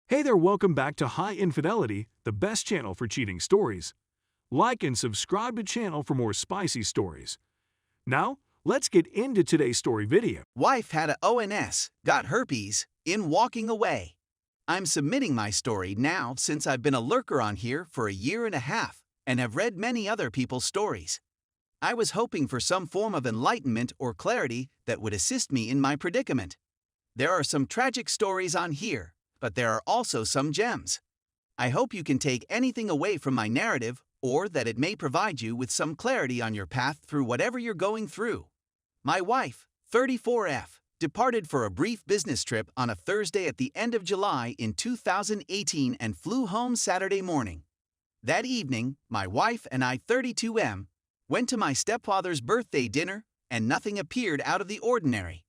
Hey there, welcome back to High Infidelity, the best channel for cheating stories. Like and subscribe to channel for more spicy stories. Now, let's get into today's story video. Wife had a ONS, got herpes, in walking away. I'm submitting my story now since I've been a lurker on here for a year and a half and have read many other people's stories. I was hoping for some form of enlightenment or clarity that would assist me in my predicament. There are some tragic stories on here, but there are also some gems. I hope you can take anything away from my narrative or that it may provide you with some clarity on your path through whatever you're going through. My wife, 34F, departed for a brief business trip on a Thursday at the end of July in 2018 and flew home Saturday morning. That evening, my wife and I, 32M, went to my stepfather's birthday dinner, and nothing appeared out of the ordinary.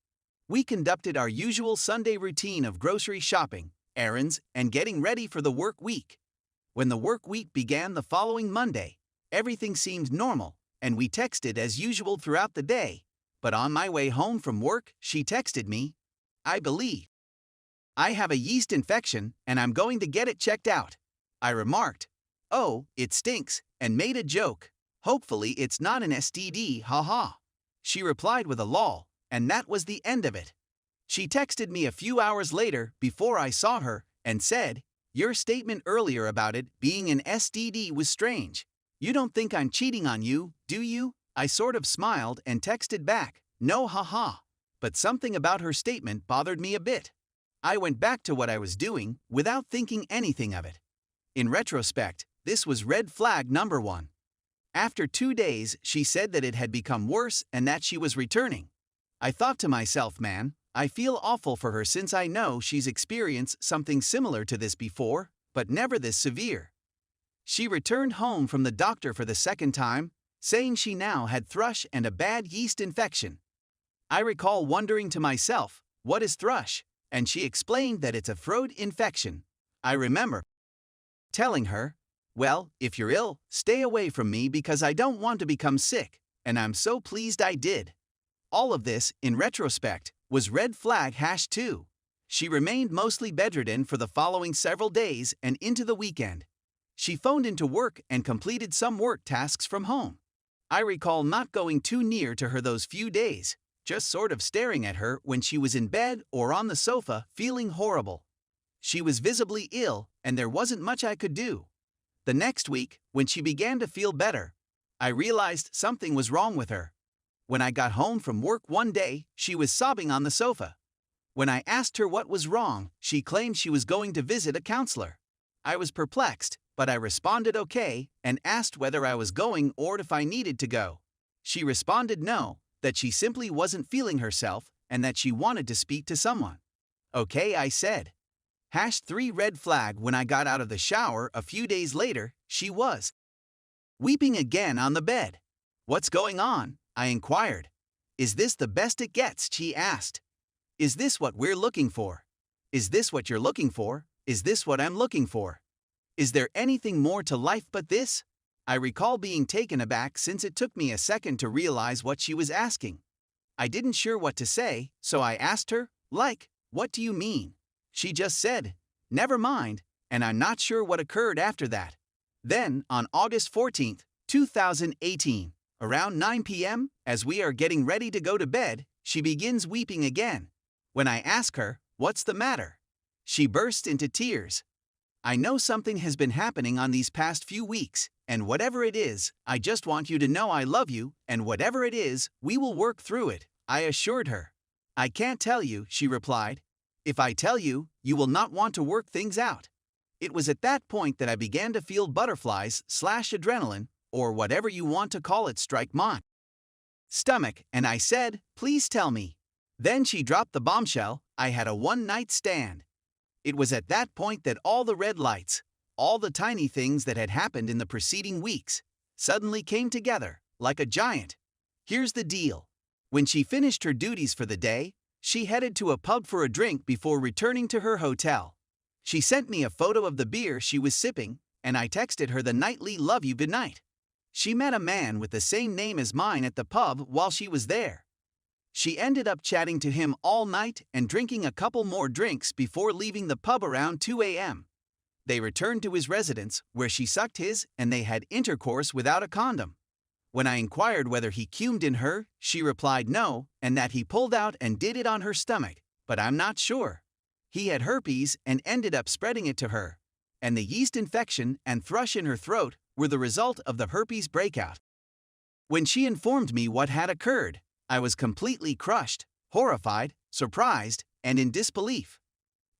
We conducted our usual Sunday routine of grocery shopping, errands, and getting ready for the work week. When the work week began the following Monday, everything seemed normal, and we texted as usual throughout the day. But on my way home from work, she texted me, "I believe I have a yeast infection and I'm going to get it checked out." I remarked, "Oh, it stinks," and made a joke. "Hopefully it's not an STD, haha." She replied with a lol, and that was the end of it. She texted me a few hours later before I saw her and said, "Your statement earlier about it being an STD was strange. You don't think I'm cheating on you, do you?" I sort of smiled and texted back, "No, haha." But something about her statement bothered me a bit. I went back to what I was doing without thinking anything of it. In retrospect, this was red flag number 1. After 2 days, she said that it had become worse and that she was returning. I thought to myself, man, I feel awful for her since I know she's experienced something similar to this before, but never this severe. She returned home from the doctor for the second time, saying she now had thrush and a bad yeast infection. I recall wondering to myself, what is thrush? And she explained that it's a throat infection. I remember telling her, "Well, if you're ill, stay away from me because I don't want to become sick," and I'm so pleased I did. All of this, in retrospect, was red flag #2. She remained mostly bedridden for the following several days and into the weekend. She phoned into work and completed some work tasks from home. I recall not going too near to her those few days, just sort of staring at her when she was in bed or on the sofa feeling horrible. She was visibly ill and there wasn't much I could do. The next week, when she began to feel better, I realized something was wrong with her. When I got home from work one day, she was sobbing on the sofa. When I asked her what was wrong, she claimed she was going to visit a counselor. I was perplexed, but I responded okay and asked whether I was going or if I needed to go. She responded no, that she simply wasn't feeling herself and that she wanted to speak to someone. Okay, I said. #3 red flag. When I got out of the shower a few days later, she was weeping again on the bed. "What's going on?" I inquired. "Is this the best it gets?" she asked. "Is this what we're looking for? Is this what you're looking for? Is this what I'm looking for? Is there anything more to life but this?" I recall being taken aback since it took me a second to realize what she was asking. I didn't sure what to say, so I asked her, "What do you mean?" She just said, "Never mind," and I'm not sure what occurred after that. Then, on August 14, 2018, around 9 p.m., as we are getting ready to go to bed, she begins weeping again. When I ask her, "What's the matter?" she bursts into tears. "I know something has been happening on these past few weeks, and whatever it is, I just want you to know I love you, and whatever it is, we will work through it," I assured her. "I can't tell you," she replied. "If I tell you, you will not want to work things out." It was at that point that I began to feel butterflies/adrenaline, or whatever you want to call it, strike my stomach, and I said, "Please tell me." Then she dropped the bombshell, I had a one-night stand. It was at that point that all the red lights, all the tiny things that had happened in the preceding weeks, suddenly came together, like a giant. Here's the deal. When she finished her duties for the day, she headed to a pub for a drink before returning to her hotel. She sent me a photo of the beer she was sipping, and I texted her the nightly "love you goodnight." She met a man with the same name as mine at the pub while she was there. She ended up chatting to him all night and drinking a couple more drinks before leaving the pub around 2 a.m. They returned to his residence, where she sucked his, and they had intercourse without a condom. When I inquired whether he cumed in her, she replied no, and that he pulled out and did it on her stomach, but I'm not sure. He had herpes and ended up spreading it to her, and the yeast infection and thrush in her throat were the result of the herpes breakout. When she informed me what had occurred, I was completely crushed, horrified, surprised, and in disbelief.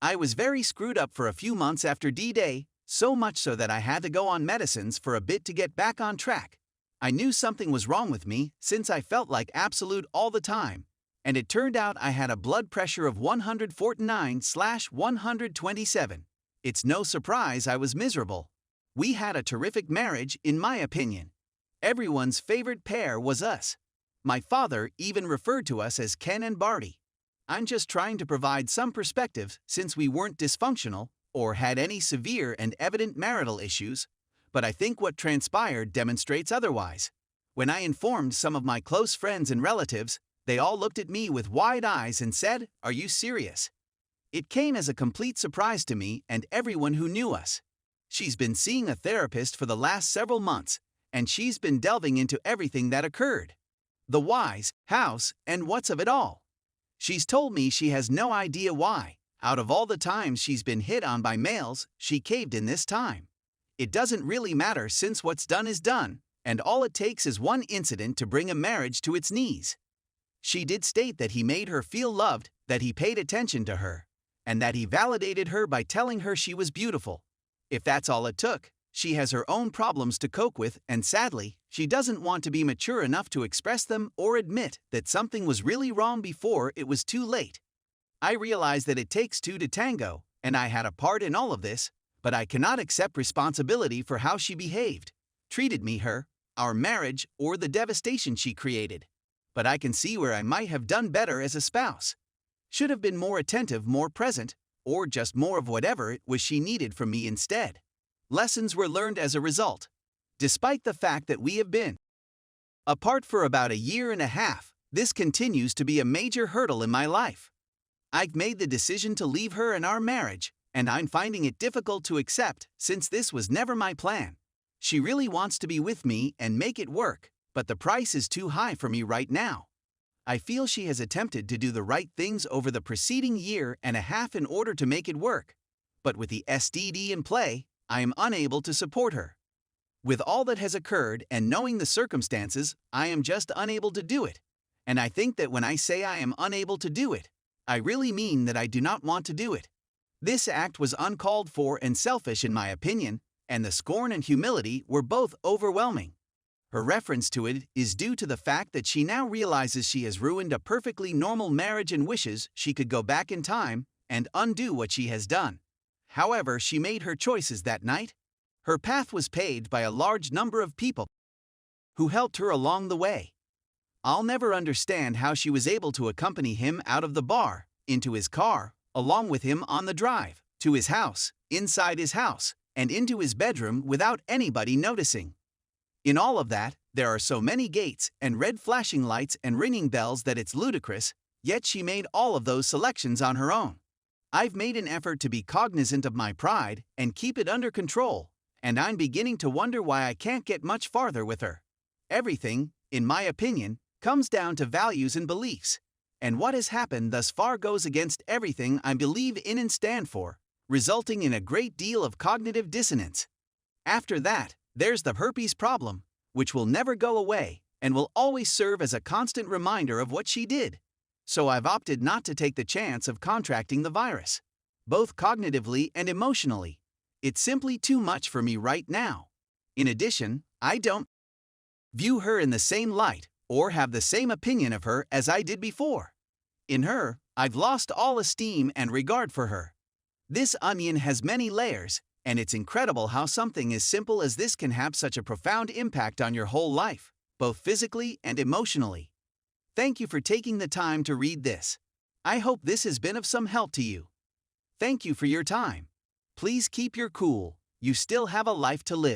I was very screwed up for a few months after D-Day, so much so that I had to go on medicines for a bit to get back on track. I knew something was wrong with me since I felt like absolute all the time, and it turned out I had a blood pressure of 149/127. It's no surprise I was miserable. We had a terrific marriage, in my opinion. Everyone's favorite pair was us. My father even referred to us as Ken and Barty. I'm just trying to provide some perspective since we weren't dysfunctional or had any severe and evident marital issues, but I think what transpired demonstrates otherwise. When I informed some of my close friends and relatives, they all looked at me with wide eyes and said, "Are you serious?" It came as a complete surprise to me and everyone who knew us. She's been seeing a therapist for the last several months, and she's been delving into everything that occurred. The whys, hows, and whats of it all. She's told me she has no idea why, out of all the times she's been hit on by males, she caved in this time. It doesn't really matter since what's done is done, and all it takes is one incident to bring a marriage to its knees. She did state that he made her feel loved, that he paid attention to her, and that he validated her by telling her she was beautiful. If that's all it took, she has her own problems to cope with, and sadly, she doesn't want to be mature enough to express them or admit that something was really wrong before it was too late. I realize that it takes two to tango, and I had a part in all of this, but I cannot accept responsibility for how she behaved, treated me, our marriage, or the devastation she created. But I can see where I might have done better as a spouse. Should have been more attentive, more present, or just more of whatever it was she needed from me instead. Lessons were learned as a result. Despite the fact that we have been apart for about 1.5 years, this continues to be a major hurdle in my life. I've made the decision to leave her in our marriage, and I'm finding it difficult to accept since this was never my plan. She really wants to be with me and make it work, but the price is too high for me right now. I feel she has attempted to do the right things over the preceding 1.5 years in order to make it work, but with the STD in play, I am unable to support her. With all that has occurred and knowing the circumstances, I am just unable to do it. And I think that when I say I am unable to do it, I really mean that I do not want to do it. This act was uncalled for and selfish in my opinion, and the scorn and humility were both overwhelming. Her reference to it is due to the fact that she now realizes she has ruined a perfectly normal marriage and wishes she could go back in time and undo what she has done. However, she made her choices that night. Her path was paved by a large number of people who helped her along the way. I'll never understand how she was able to accompany him out of the bar, into his car, along with him on the drive, to his house, inside his house, and into his bedroom without anybody noticing. In all of that, there are so many gates and red flashing lights and ringing bells that it's ludicrous, yet she made all of those selections on her own. I've made an effort to be cognizant of my pride and keep it under control, and I'm beginning to wonder why I can't get much farther with her. Everything, in my opinion, comes down to values and beliefs, and what has happened thus far goes against everything I believe in and stand for, resulting in a great deal of cognitive dissonance. After that, there's the herpes problem, which will never go away and will always serve as a constant reminder of what she did. So I've opted not to take the chance of contracting the virus, both cognitively and emotionally. It's simply too much for me right now. In addition, I don't view her in the same light or have the same opinion of her as I did before. In her, I've lost all esteem and regard for her. This onion has many layers, and it's incredible how something as simple as this can have such a profound impact on your whole life, both physically and emotionally. Thank you for taking the time to read this. I hope this has been of some help to you. Thank you for your time. Please keep your cool. You still have a life to live.